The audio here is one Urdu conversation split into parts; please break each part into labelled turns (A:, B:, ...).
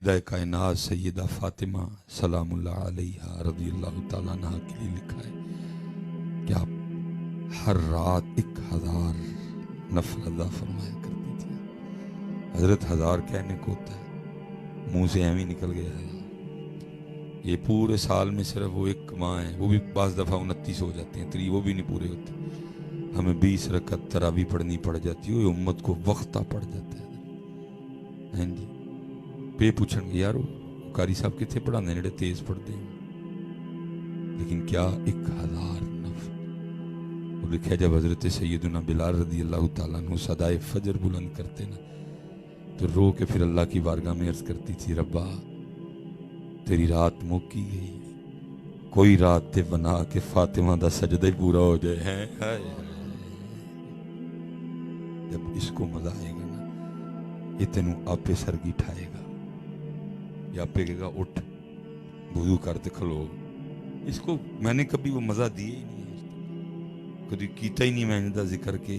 A: والدہ کائنات سیدہ فاطمہ سلام اللہ علیہا رضی اللہ تعالیٰ عنہ کے لیے لکھا ہے کہ آپ ہر رات 1000 نفل ادا فرمایا کرتی تھی. حضرت 1000 کہنے کو ہوتا ہے، منہ سے ایویں نکل گیا ہے. یہ پورے سال میں صرف وہ ایک ماہ ہے، وہ بھی بعض دفعہ 29 ہو جاتے ہیں، وہ بھی نہیں پورے ہوتے. ہمیں 20 رکعت تراویح پڑھنی پڑ جاتی ہے، امت کو وقتہ پڑ جاتا ہے. ہاں جی، پہ پوچھن گے یار قاری صاحب کتنے پڑھانے جڑے تیز پڑھتے ہیں، لیکن کیا 1000 نفل. وہ لکھا جب حضرت سیدنا بلال رضی اللہ تعالیٰ عنہ صدائے فجر بلند کرتے نا تو رو کے پھر اللہ کی بارگاہ میں عرض کرتی تھی، ربا تیری رات موکی گئی، کوئی رات تے بنا کے فاطمہ دا سجدہ ہی پورا ہو جائے. ہیں جب اس کو مزہ آئے گا نا، یہ تینوں آپے سرگی اٹھائے گا، یا آپے کہے گا اٹھ وضو کرتے کھلو. اس کو میں نے کبھی وہ مزہ دیا ہی نہیں ہے، کبھی کیتا ہی نہیں میں نے دا ذکر کے.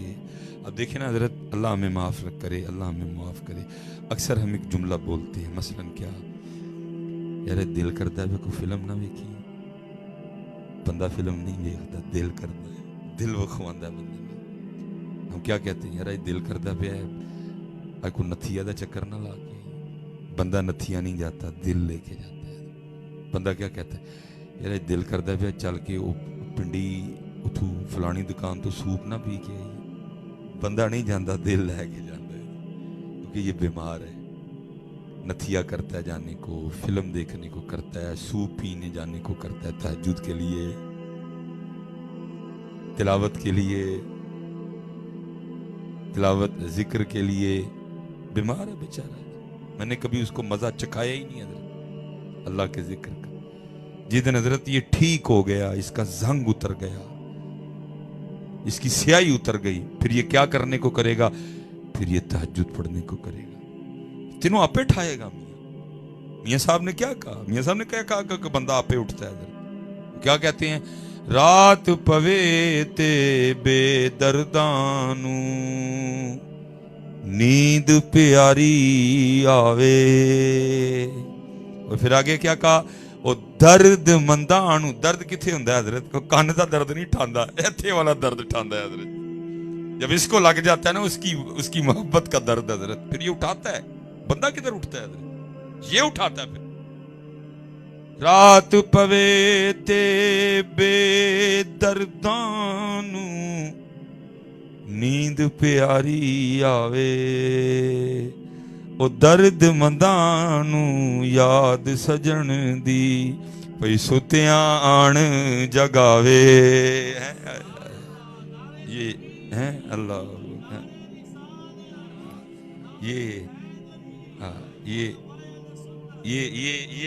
A: اب دیکھیں نا حضرت، اللہ ہمیں معاف کرے، اللہ ہمیں معاف کرے. اکثر ہم ایک جملہ بولتے ہیں، مثلا کیا یار دل کرتا ہے کوئی فلم نہ ویکھی. بندہ فلم نہیں دیکھتا، دل کرتا ہے، دل وکھواندا ہے بندے میں. ہم کیا کہتے ہیں، یار دل کرتا پیا ہے کوئی نتھیا دا چکر نہ لا کے. بندہ نتھیا نہیں جاتا، دل لے کے جاتا ہے. بندہ کیا کہتا ہے، یار دل کرتا پیا چل کے وہ پنڈی اتھو فلانی دکان تو سوپ نہ پی کے آئی. بندہ نہیں جانا، دل لے کے جاتا ہے، کیونکہ یہ بیمار ہے. نتھیا کرتا ہے جانے کو، فلم دیکھنے کو کرتا ہے، سوپ پینے جانے کو کرتا ہے، تہجد کے لیے، تلاوت کے لیے، تلاوت ذکر کے لیے. بیمار ہے بیچارہ. میں نے کبھی اس کو مزہ چکھایا ہی نہیں حضرت اللہ کے ذکر کا. جس دن حضرت یہ ٹھیک ہو گیا، اس کا زنگ اتر گیا، اس کی سیاہی اتر گئی، پھر یہ کیا کرنے کو کرے گا، پھر یہ تہجد پڑھنے کو کرے گا. تینوں آپے اٹھائے گا. میاں صاحب نے کیا کہا، میاں صاحب نے کیا کہا کہ بندہ آپے اٹھتا ہے. حضرت کیا کہتے ہیں، رات پوے تے بے دردانو نیند پیاری آوے. اور پھر آگے کیا کہا، وہ درد مندانو. درد کتھے ہوندا ہے حضرت، کو کان دا درد نہیں ٹھاندا، ایتھے والا درد ٹھاندا ہے حضرت. جب اس کو لگ جاتا ہے نا اس کی محبت کا درد حضرت، پھر یہ اٹھاتا ہے. بندہ کدھر اٹھتا ہے حضرت، یہ اٹھاتا ہے. پھر رات پوے تے بے دردانو نیند پیاری آوے. او درد مندانو یاد سجن دی پئی ستیاں آن جگاوے. یہ ہیں اللہ، یہ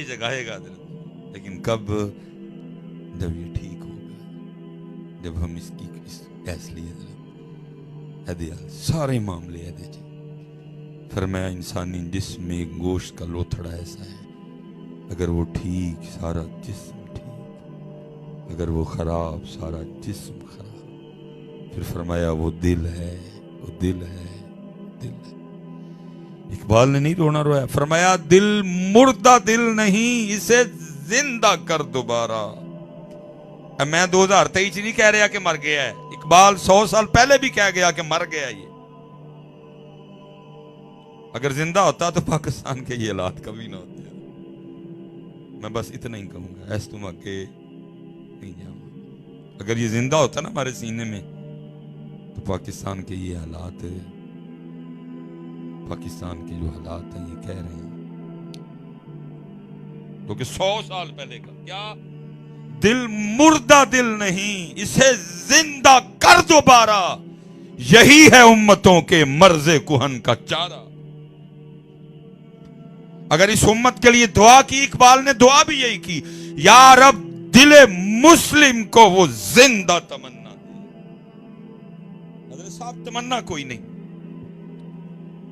A: جگائے گا حضرت. لیکن کب، جب یہ ٹھیک ہوگا، جب ہم اس کی فیصلے سارے معاملے فرمایا انسانی جسم میں گوشت کا لوتھڑا ایسا ہے، اگر وہ ٹھیک سارا جسم ٹھیک، اگر وہ خراب سارا جسم خراب. پھر فرمایا وہ دل ہے، وہ دل ہے، دل ہے. اقبال نے نہیں رونا رویا، فرمایا دل مردہ دل نہیں، اسے زندہ کر دوبارہ. میں 2023 نہیں کہہ رہا کہ مر گیا ہے، اقبال 100 سال پہلے بھی کہہ گیا کہ مر گیا. یہ اگر زندہ ہوتا تو پاکستان کے یہ حالات کبھی نہ ہوتے. میں بس اتنا ہی کہوں گا، ایس تم آگے نہیں جاؤں. اگر یہ زندہ ہوتا نا ہمارے سینے میں تو پاکستان کے یہ حالات، پاکستان کے جو حالات ہیں یہ کہہ رہے ہیں کیونکہ 100 سال پہلے کا کیا، دل مردہ دل نہیں، اسے زندہ کر دوبارہ، یہی ہے امتوں کے مرض کہن کا چارہ. اگر اس امت کے لیے دعا کی، اقبال نے دعا بھی یہی کی، یا رب دل مسلم کو وہ زندہ تمنا دے. حضرت صاحب تمنا کوئی نہیں،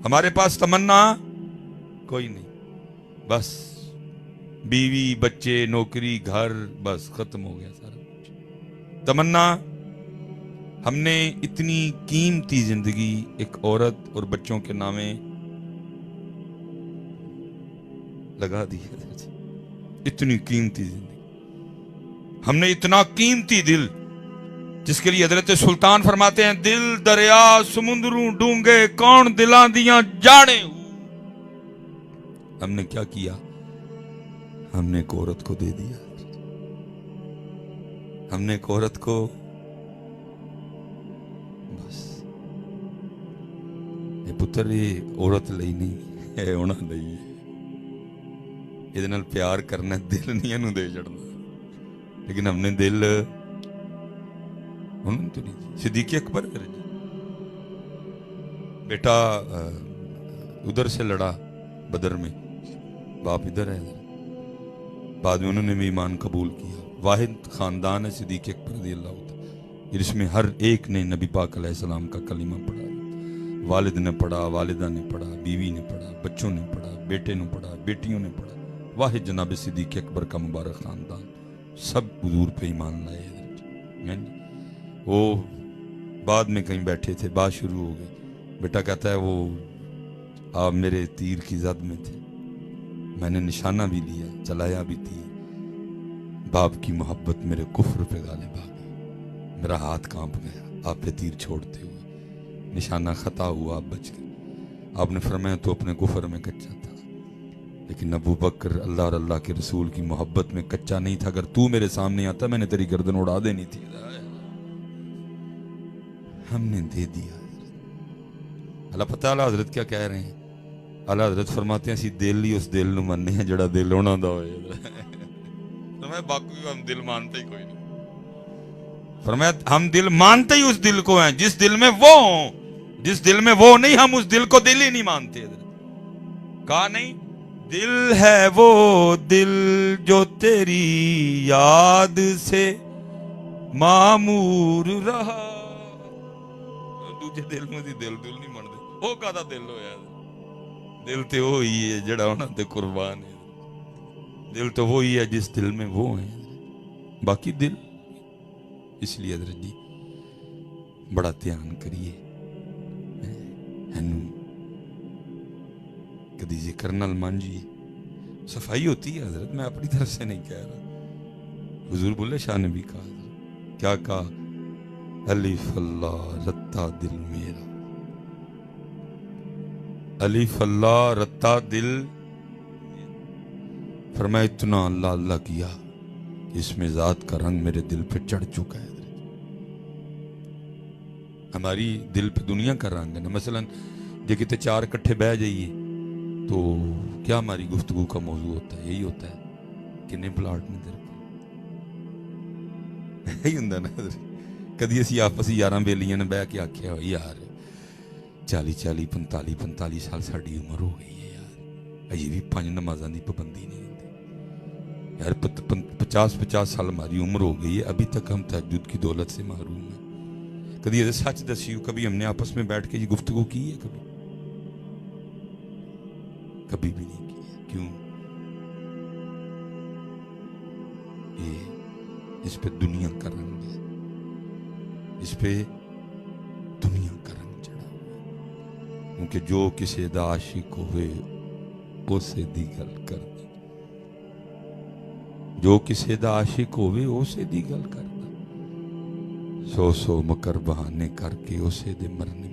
A: ہمارے پاس تمنا کوئی نہیں، بس بیوی بچے نوکری گھر، بس ختم ہو گیا سارا کچھ. تمنا، ہم نے اتنی قیمتی زندگی ایک عورت اور بچوں کے نامے لگا دی حضرت جی. اتنی قیمتی زندگی, ہم نے اتنا قیمتی دل جس کے لیے حضرت سلطان فرماتے ہیں دل دریا سمندروں ڈونگے کون دلاں دیاں جانے. ہم نے کیا کیا؟ ہم نے ایک عورت کو دے دیا. ہم نے ایک عورت کو بس یہ پتر یہ عورت لئی نہیں ہے, ہونا لئی ہے. یہ پیار کرنا, دل نہیں انہوں دے چڑھنا. لیکن ہم نے دل انہوں تو نہیں. صدیق اکبر بیٹا ادھر سے لڑا بدر میں, باپ ادھر ہے, بعد میں انہوں نے بھی ایمان قبول کیا. واحد خاندان ہے صدیق اکبر رضی اللہ عنہ جس میں ہر ایک نے نبی پاک علیہ السلام کا کلمہ پڑھا. والد نے پڑھا, والدہ نے پڑھا, بیوی نے پڑھا, بچوں نے پڑھا, بیٹے نے پڑھا, بیٹیوں نے پڑھا. واحد جناب صدیق اکبر کا مبارک خاندان, سب حضور پہ ایمان لائے. وہ بعد میں کہیں بیٹھے تھے, بات شروع ہو گئی. بیٹا کہتا ہے وہ آپ میرے تیر کی زد میں تھے, میں نے نشانہ بھی لیا, چلایا بھی تیر. باپ کی محبت میرے کفر پہ غالب آ گئی, میرا ہاتھ کانپ گیا آپ پہ تیر چھوڑتے ہوئے. نشانہ خطا ہوا, آپ بچ گئے. آپ نے فرمایا تو اپنے کفر میں کچا تھا, لیکن ابو بکر اللہ اور اللہ کے رسول کی محبت میں کچا نہیں تھا. اگر تو میرے سامنے آتا میں نے تیری گردن اڑا دینی تھی. ہم نے دے دیا. اللہ پتہ اللہ حضرت کیا کہہ رہے ہیں؟ اللہ حضرت فرماتے ہیں اسی دل ہی اس دل نو مننے ہیں جڑا دل ہونا دا ہوئے. فرمایا باقی ہم دل مانتے ہی کوئی نہیں. فرمایا ہم دل مانتے ہی اس دل کو ہیں جس دل میں وہ ہوں. جس دل میں وہ نہیں ہم اس دل کو دل ہی نہیں مانتے. کہا نہیں, دل ہے وہ دل جو تیری یاد سے معمور رہا. دوجے دل میں دی دل نہیں مانتے. وہ کہتا دل ہویا, دل تے وہی ہے جڑا ہونا تے قربان ہے. دل تو وہی ہے جس دل میں وہ ہیں, باقی دل. اس لیے حضرت جی بڑا دھیان کریے. کدی ذکر نال مانجیے, صفائی ہوتی ہے حضرت, میں اپنی طرف سے نہیں کہہ رہا. حضور بولے شاہ نے بھی کہا, کیا کہا؟ الف اللہ رتا دل میرا, الف اللہ رتا دل. فرمایا اتنا اللہ اللہ کیا کہ اس میں ذات کا رنگ میرے دل پہ چڑھ چکا ہے. ہماری دل پہ دنیا کا رنگ ہے نا. مثلا جے کتے چار کٹھے بہ جائیے تو کیا ہماری گفتگو کا موضوع ہوتا ہے؟ یہی ہوتا ہے کنے پلاٹ نے در کے یہی ہوں نا. کدی اسی آپس یاراں بیلیاں نے بہ کے آکھیا ہو یار 40-45 سال ساڈی عمر ہو گئی ہے یار, اجے بھی 5 نمازاں دی پابندی نہیں ہوتی یار. 50 سال ہماری عمر ہو گئی ہے, ابھی تک ہم تہجد کی دولت سے محروم ہیں. کبھی ایسے سچ دسیو, کبھی ہم نے آپس میں بیٹھ کے یہ گفتگو کی ہے؟ کبھی بھی نہیں کی. کیوں؟ یہ اس پہ دنیا کا رنگ ہے, اس پہ دنیا کا رنگ چڑھا. کیونکہ جو کسی دا عاشق ہوئے اسے دی گل کر دے, جو کسی دا عاشق ہوئے اسے دی گل کر دے. 100 مکر بہانے کر کے اسے دے مرنے